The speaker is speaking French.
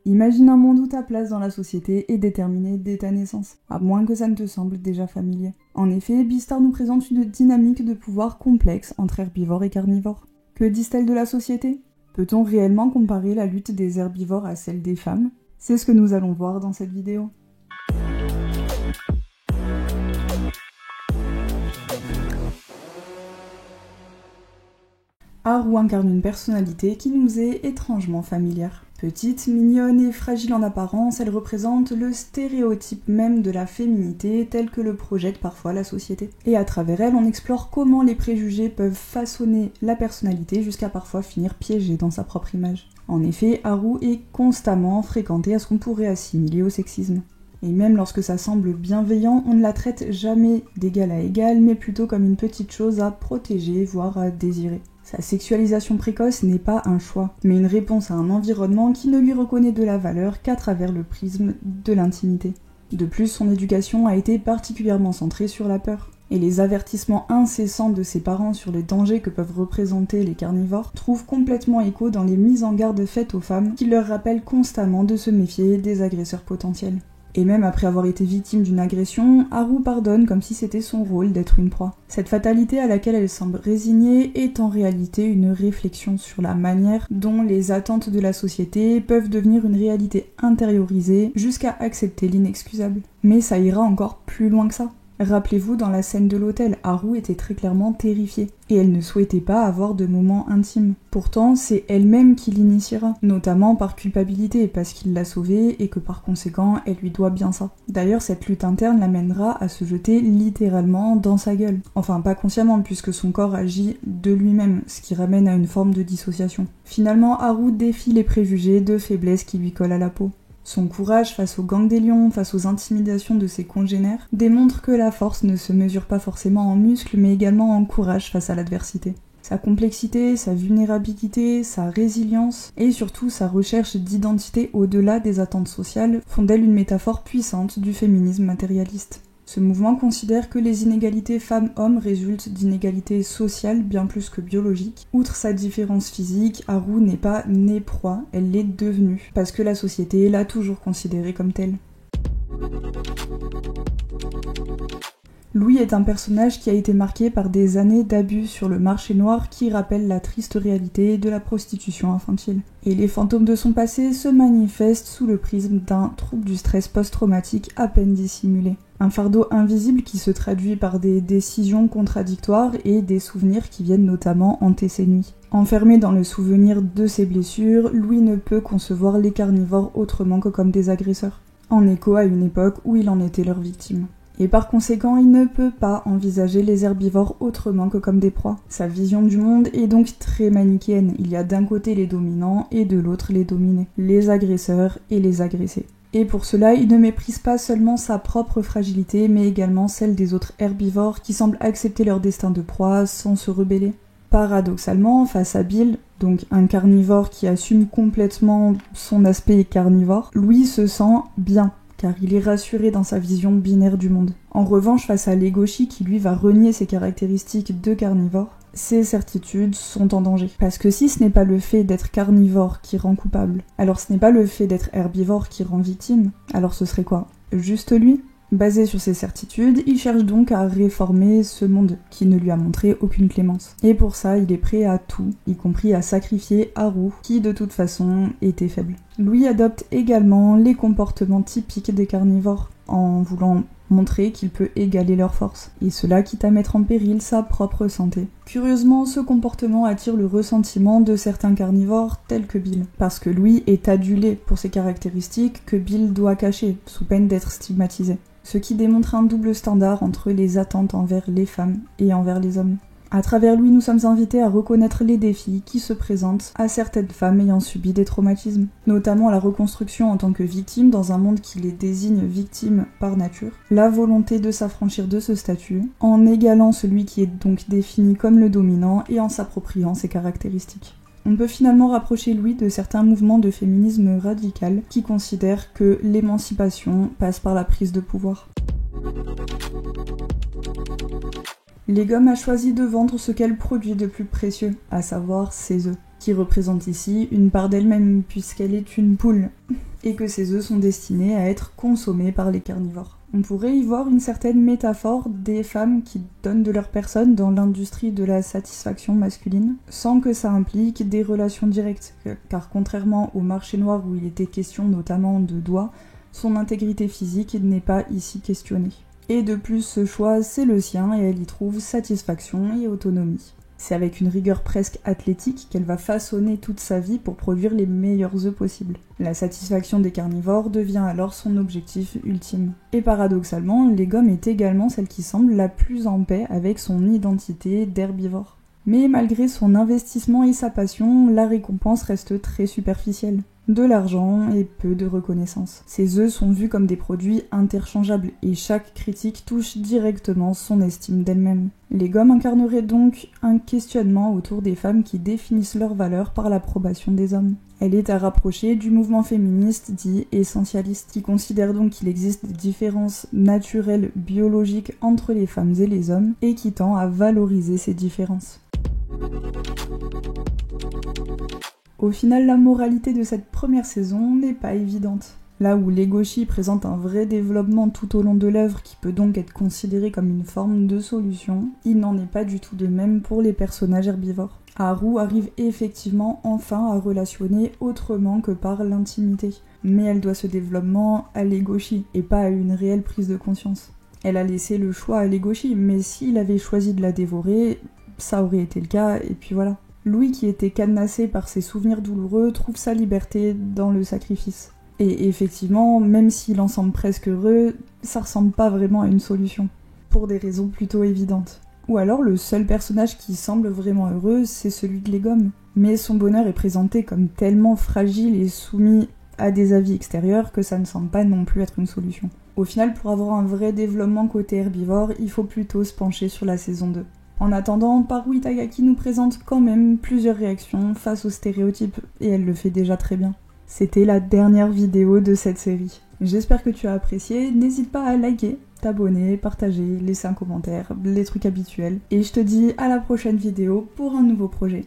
Imagine un monde où ta place dans la société est déterminée dès ta naissance, à moins que ça ne te semble déjà familier. En effet, Beastars nous présente une dynamique de pouvoir complexe entre herbivores et carnivores. Que disent-elles de la société ? Peut-on réellement comparer la lutte des herbivores à celle des femmes ? C'est ce que nous allons voir dans cette vidéo. Haru incarne une personnalité qui nous est étrangement familière. Petite, mignonne et fragile en apparence, elle représente le stéréotype même de la féminité tel que le projette parfois la société. Et à travers elle, on explore comment les préjugés peuvent façonner la personnalité jusqu'à parfois finir piégée dans sa propre image. En effet, Haru est constamment fréquentée à ce qu'on pourrait assimiler au sexisme. Et même lorsque ça semble bienveillant, on ne la traite jamais d'égal à égal, mais plutôt comme une petite chose à protéger, voire à désirer. Sa sexualisation précoce n'est pas un choix, mais une réponse à un environnement qui ne lui reconnaît de la valeur qu'à travers le prisme de l'intimité. De plus, son éducation a été particulièrement centrée sur la peur. Et les avertissements incessants de ses parents sur les dangers que peuvent représenter les carnivores trouvent complètement écho dans les mises en garde faites aux femmes qui leur rappellent constamment de se méfier des agresseurs potentiels. Et même après avoir été victime d'une agression, Haru pardonne comme si c'était son rôle d'être une proie. Cette fatalité à laquelle elle semble résignée est en réalité une réflexion sur la manière dont les attentes de la société peuvent devenir une réalité intériorisée jusqu'à accepter l'inexcusable. Mais ça ira encore plus loin que ça. Rappelez-vous, dans la scène de l'hôtel, Haru était très clairement terrifiée, et elle ne souhaitait pas avoir de moments intimes. Pourtant, c'est elle-même qui l'initiera, notamment par culpabilité, parce qu'il l'a sauvée et que par conséquent, elle lui doit bien ça. D'ailleurs, cette lutte interne l'amènera à se jeter littéralement dans sa gueule. Enfin, pas consciemment, puisque son corps agit de lui-même, ce qui ramène à une forme de dissociation. Finalement, Haru défie les préjugés de faiblesse qui lui collent à la peau. Son courage face aux gangs des lions, face aux intimidations de ses congénères, démontre que la force ne se mesure pas forcément en muscles, mais également en courage face à l'adversité. Sa complexité, sa vulnérabilité, sa résilience, et surtout sa recherche d'identité au-delà des attentes sociales font d'elle une métaphore puissante du féminisme matérialiste. Ce mouvement considère que les inégalités femmes-hommes résultent d'inégalités sociales bien plus que biologiques. Outre sa différence physique, Haru n'est pas née proie, elle l'est devenue, parce que la société l'a toujours considérée comme telle. Louis est un personnage qui a été marqué par des années d'abus sur le marché noir qui rappellent la triste réalité de la prostitution infantile. Et les fantômes de son passé se manifestent sous le prisme d'un trouble du stress post-traumatique à peine dissimulé. Un fardeau invisible qui se traduit par des décisions contradictoires et des souvenirs qui viennent notamment hanter ses nuits. Enfermé dans le souvenir de ses blessures, Louis ne peut concevoir les carnivores autrement que comme des agresseurs, en écho à une époque où il en était leur victime. Et par conséquent, il ne peut pas envisager les herbivores autrement que comme des proies. Sa vision du monde est donc très manichéenne. Il y a d'un côté les dominants et de l'autre les dominés, les agresseurs et les agressés. Et pour cela, il ne méprise pas seulement sa propre fragilité, mais également celle des autres herbivores qui semblent accepter leur destin de proie sans se rebeller. Paradoxalement, face à Bill, donc un carnivore qui assume complètement son aspect carnivore, Louis se sent bien, car il est rassuré dans sa vision binaire du monde. En revanche, face à Legoshi qui lui va renier ses caractéristiques de carnivore, ses certitudes sont en danger. Parce que si ce n'est pas le fait d'être carnivore qui rend coupable, alors ce n'est pas le fait d'être herbivore qui rend victime, alors ce serait quoi ? Juste lui ? Basé sur ses certitudes, il cherche donc à réformer ce monde qui ne lui a montré aucune clémence. Et pour ça, il est prêt à tout, y compris à sacrifier Haru, qui de toute façon était faible. Louis adopte également les comportements typiques des carnivores, en voulant montrer qu'il peut égaler leur force, et cela quitte à mettre en péril sa propre santé. Curieusement, ce comportement attire le ressentiment de certains carnivores tels que Bill, parce que Louis est adulé pour ses caractéristiques que Bill doit cacher, sous peine d'être stigmatisé. Ce qui démontre un double standard entre les attentes envers les femmes et envers les hommes. À travers lui, nous sommes invités à reconnaître les défis qui se présentent à certaines femmes ayant subi des traumatismes, notamment la reconstruction en tant que victime dans un monde qui les désigne victimes par nature, la volonté de s'affranchir de ce statut, en égalant celui qui est donc défini comme le dominant et en s'appropriant ses caractéristiques. On peut finalement rapprocher Louis de certains mouvements de féminisme radical qui considèrent que l'émancipation passe par la prise de pouvoir. Les Gommes a choisi de vendre ce qu'elle produit de plus précieux, à savoir ses œufs, qui représentent ici une part d'elle-même puisqu'elle est une poule. et que ces œufs sont destinés à être consommés par les carnivores. On pourrait y voir une certaine métaphore des femmes qui donnent de leur personne dans l'industrie de la satisfaction masculine, sans que ça implique des relations directes, car contrairement au marché noir où il était question notamment de doigts, son intégrité physique n'est pas ici questionnée. Et de plus, ce choix, c'est le sien et elle y trouve satisfaction et autonomie. C'est avec une rigueur presque athlétique qu'elle va façonner toute sa vie pour produire les meilleurs œufs possibles. La satisfaction des carnivores devient alors son objectif ultime. Et paradoxalement, Legom est également celle qui semble la plus en paix avec son identité d'herbivore. Mais malgré son investissement et sa passion, la récompense reste très superficielle. De l'argent et peu de reconnaissance. Ces œufs sont vus comme des produits interchangeables et chaque critique touche directement son estime d'elle-même. Legom incarnerait donc un questionnement autour des femmes qui définissent leurs valeurs par l'approbation des hommes. Elle est à rapprocher du mouvement féministe dit essentialiste, qui considère donc qu'il existe des différences naturelles, biologiques entre les femmes et les hommes, et qui tend à valoriser ces différences. Au final, la moralité de cette première saison n'est pas évidente. Là où Legoshi présente un vrai développement tout au long de l'œuvre qui peut donc être considéré comme une forme de solution, il n'en est pas du tout de même pour les personnages herbivores. Haru arrive effectivement enfin à relationner autrement que par l'intimité, mais elle doit ce développement à Legoshi et pas à une réelle prise de conscience. Elle a laissé le choix à Legoshi, mais s'il avait choisi de la dévorer, ça aurait été le cas, et puis voilà. Louis, qui était cadenassé par ses souvenirs douloureux, trouve sa liberté dans le sacrifice. Et effectivement, même s'il en semble presque heureux, ça ressemble pas vraiment à une solution, pour des raisons plutôt évidentes. Ou alors le seul personnage qui semble vraiment heureux, c'est celui de Legom. Mais son bonheur est présenté comme tellement fragile et soumis à des avis extérieurs que ça ne semble pas non plus être une solution. Au final, pour avoir un vrai développement côté herbivore, il faut plutôt se pencher sur la saison 2. En attendant, Paru Itagaki nous présente quand même plusieurs réactions face aux stéréotypes, et elle le fait déjà très bien. C'était la dernière vidéo de cette série. J'espère que tu as apprécié, n'hésite pas à liker, t'abonner, partager, laisser un commentaire, les trucs habituels. Et je te dis à la prochaine vidéo pour un nouveau projet.